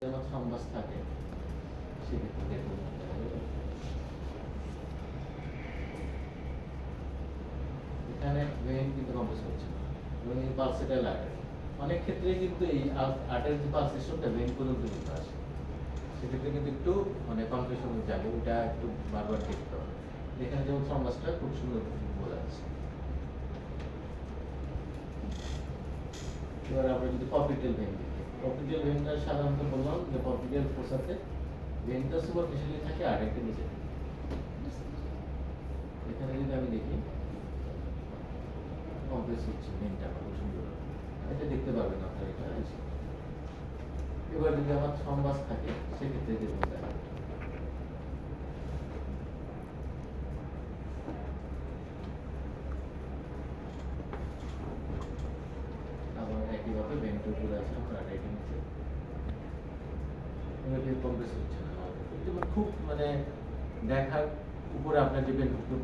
যেমন থ্রম্বাস থাকে সেক্ষেত্রে দেখুন এখানে ভেইন কিন্তু কম্প্রেস হচ্ছে না এবং এই পালসেটাল আর্টারি অনেক ক্ষেত্রে কিন্তু এই আর্টারির যে পালসেশনটা ভেইন পর্যন্ত কিন্তু আসে সেক্ষেত্রে কিন্তু একটু মানে কনফিউশন যাবে ওটা একটু বারবার দেখতে হবে এখানে যেমন থ্রম্বাসটা খুব সুন্দর বোঝা যাচ্ছে। এবার আমরা যদি পপিটেল ভেইন দেখি পপিটেল ভেইনটা সাধারণত বললাম যে পপিটেল ফোসাতে ভেইনটা সুপারফিশিয়ালি থাকে আর্টারিটা নিচে থাকে। এখানে যদি আমি দেখি কমপ্লেক্স হচ্ছে ভেইনটা খুব সুন্দর এটা দেখতে পারবেন আপনারা এটা আছে। এবার যদি আমার থ্রম্বাস থাকে সেক্ষেত্রে দেখুন দেখা আবার একইভাবে ভেন্ট্রো করে আছে আপনার রাইটিং নিচে কমপ্লেক্স হচ্ছে না খুব মানে দেখার উপরে আপনার ডিপেন্ড